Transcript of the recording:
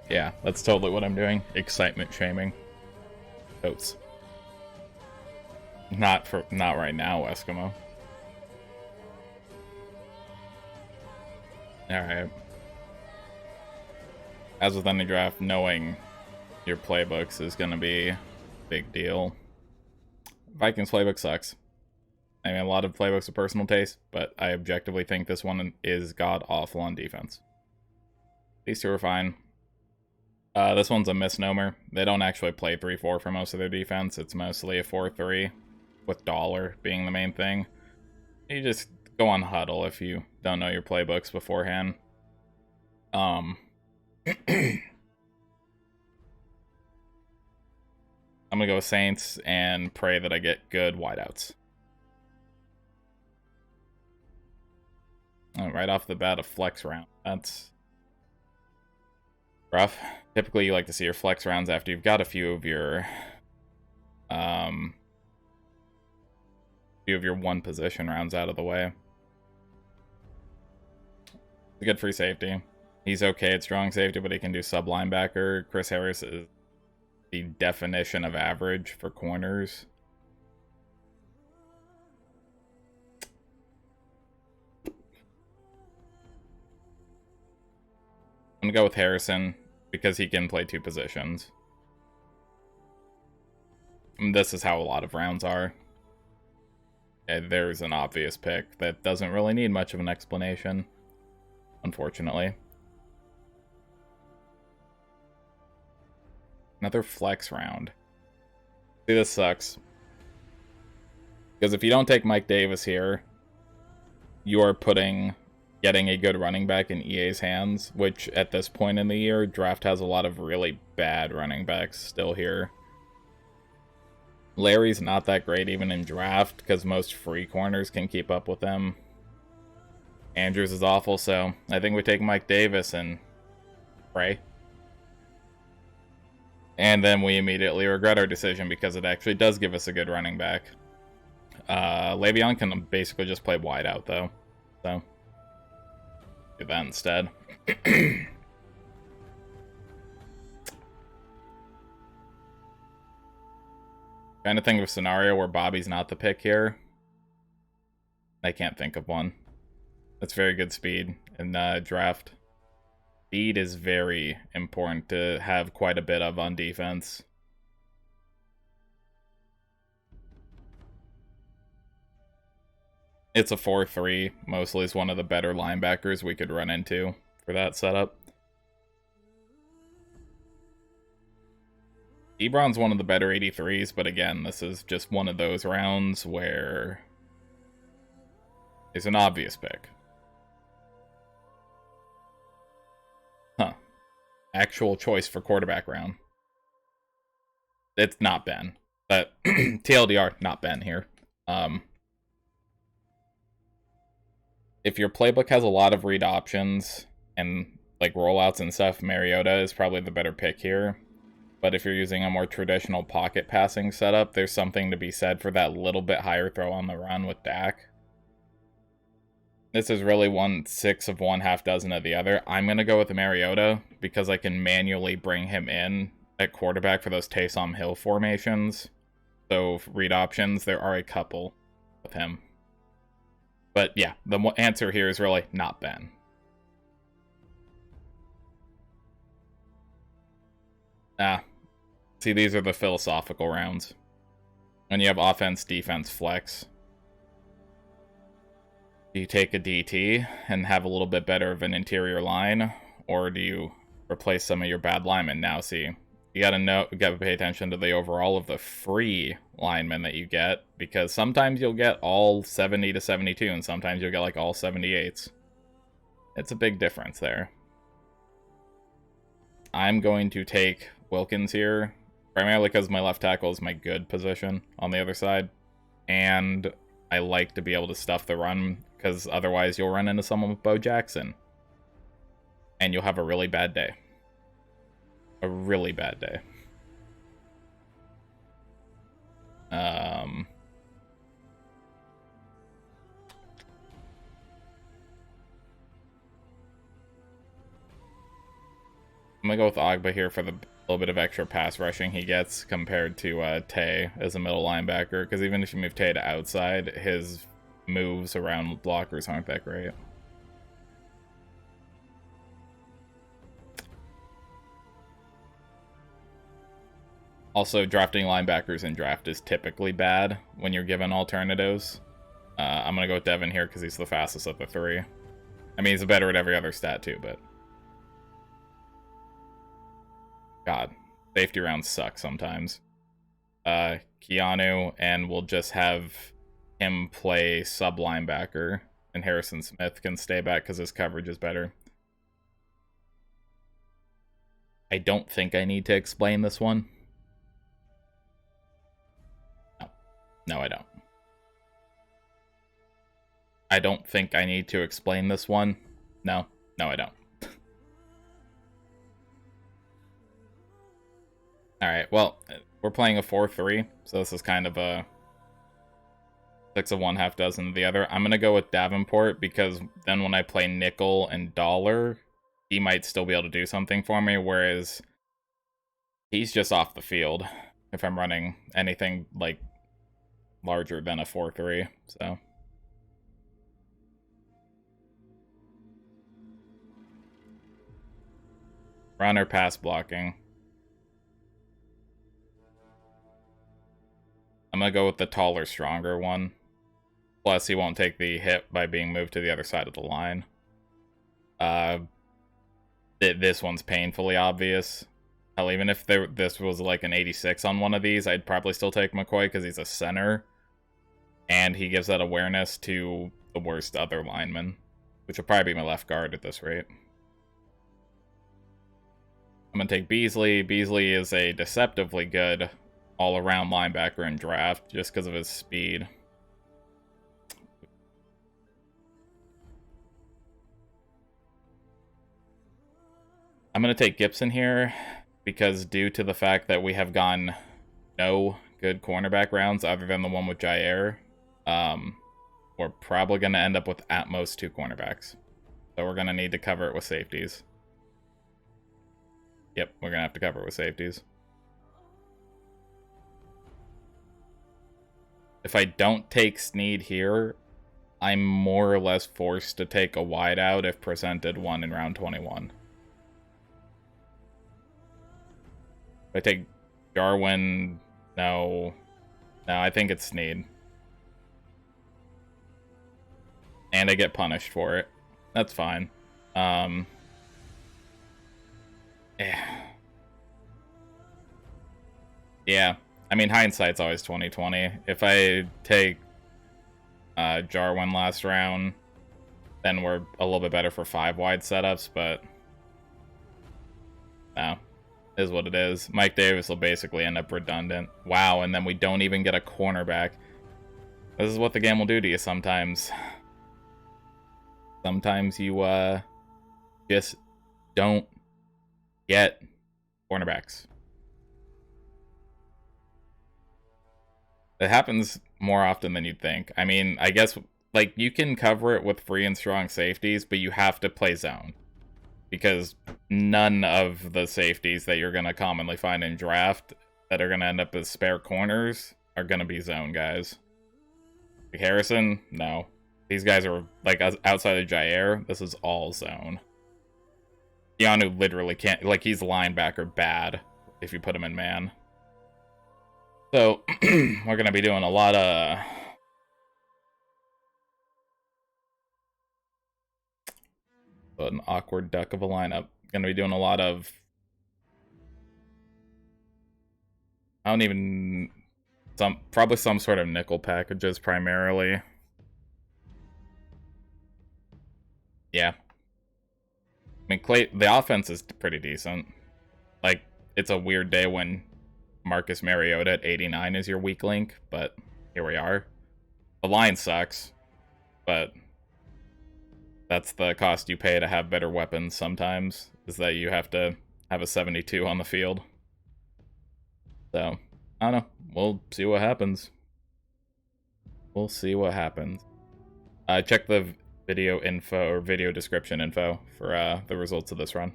Yeah, that's totally what I'm doing. Excitement shaming. Totes. Not right now, Eskimo. Alright. As with any draft, knowing your playbooks is gonna be a big deal. Vikings playbook sucks. I mean, a lot of playbooks are personal taste, but I objectively think this one is god-awful on defense. These two are fine. This one's a misnomer. They don't actually play 3-4 for most of their defense. It's mostly a 4-3, with dollar being the main thing. You just go on huddle if you don't know your playbooks beforehand. I'm gonna go Saints and pray that I get good wideouts. Oh, right off the bat, a flex round. That's rough. Typically, you like to see your flex rounds after you've got a few of your one position rounds out of the way. It's a good free safety. He's okay at strong safety, but he can do sub linebacker. Chris Harris is the definition of average for corners. I'm gonna go with Harrison because he can play two positions. And this is how a lot of rounds are. And there's an obvious pick that doesn't really need much of an explanation, unfortunately. Another flex round. See, this sucks. Because if you don't take Mike Davis here, you are getting a good running back in EA's hands, which at this point in the year, draft has a lot of really bad running backs still here. Larry's not that great even in draft, because most free corners can keep up with him. Andrews is awful, so I think we take Mike Davis and pray. And then we immediately regret our decision because it actually does give us a good running back. Le'Veon can basically just play wide out, though. So, do that instead. Trying to think of a scenario where Bobby's not the pick here. I can't think of one. That's very good speed in draft. Speed is very important to have quite a bit of on defense. It's a 4-3. Mostly is one of the better linebackers we could run into for that setup. Ebron's one of the better 83s, but again, this is just one of those rounds where it's an obvious pick. Huh. Actual choice for quarterback round. It's not Ben. But TLDR, not Ben here. If your playbook has a lot of read options and like rollouts and stuff, Mariota is probably the better pick here. But if you're using a more traditional pocket passing setup, there's something to be said for that little bit higher throw on the run with Dak. This is really 1/6 of one, half dozen of the other. I'm going to go with Mariota because I can manually bring him in at quarterback for those Taysom Hill formations. So read options, there are a couple with him. But yeah, the answer here is really not Ben. See, these are the philosophical rounds. When you have offense, defense, flex. Do you take a DT and have a little bit better of an interior line? Or do you replace some of your bad linemen? Now, see, you gotta pay attention to the overall of the free linemen that you get, because sometimes you'll get all 70 to 72, and sometimes you'll get like all 78s. It's a big difference there. I'm going to take Wilkins here, primarily because my left tackle is my good position on the other side, and I like to be able to stuff the run, because otherwise you'll run into someone with Bo Jackson, and you'll have a really bad day. A really bad day. I'm gonna go with Agba here for the little bit of extra pass rushing he gets compared to Tay as a middle linebacker, because even if you move Tay to outside, his moves around blockers aren't that great. Also, drafting linebackers in draft is typically bad when you're given alternatives. I'm going to go with Devin here because he's the fastest of the three. I mean, he's better at every other stat too, but... God, safety rounds suck sometimes. Keanu, and we'll just have him play sub-linebacker, and Harrison Smith can stay back because his coverage is better. I don't think I need to explain this one. No, I don't. I don't think I need to explain this one. No, I don't. Alright, well, we're playing a 4-3, so this is kind of a 6 of one, half dozen of the other. I'm going to go with Davenport, because then when I play nickel and dollar, he might still be able to do something for me, whereas he's just off the field if I'm running anything, like, larger than a 4-3, so... Runner pass blocking. I'm gonna go with the taller, stronger one. Plus, he won't take the hit by being moved to the other side of the line. This one's painfully obvious. Hell, even if this was like an 86 on one of these, I'd probably still take McCoy because he's a center. And he gives that awareness to the worst other lineman, which will probably be my left guard at this rate. I'm going to take Beasley. Beasley is a deceptively good all-around linebacker in draft just because of his speed. I'm going to take Gibson here because due to the fact that we have gone no good cornerback rounds other than the one with Jair, we're probably going to end up with at most 2 cornerbacks. So we're going to need to cover it with safeties. Yep, we're going to have to cover it with safeties. If I don't take Snead here, I'm more or less forced to take a wideout if presented one in round 21. If I take Jarwin, no, I think it's Snead. And I get punished for it. That's fine. Yeah. I mean, hindsight's always 20/20. If I take Jarwin last round, then we're a little bit better for 5 wide setups, but no, is what it is. Mike Davis will basically end up redundant. Wow, and then we don't even get a cornerback. This is what the game will do to you sometimes. Sometimes you just don't get cornerbacks. It happens more often than you'd think. I mean, I guess, like, you can cover it with free and strong safeties, but you have to play zone. Because none of the safeties that you're going to commonly find in draft that are going to end up as spare corners are going to be zone guys. Like Harrison, no. These guys are, like, outside of Jair, this is all zone. Keanu literally can't, like, he's linebacker bad if you put him in man. So, we're going to be doing a lot of... an awkward duck of a lineup. Going to be doing a lot of... I don't even... probably some sort of nickel packages, primarily. Yeah. I mean, the offense is pretty decent. Like, it's a weird day when Marcus Mariota at 89 is your weak link, but here we are. The line sucks, but that's the cost you pay to have better weapons sometimes, is that you have to have a 72 on the field. So, I don't know. We'll see what happens. We'll see what happens. Check the video info or video description info for the results of this run.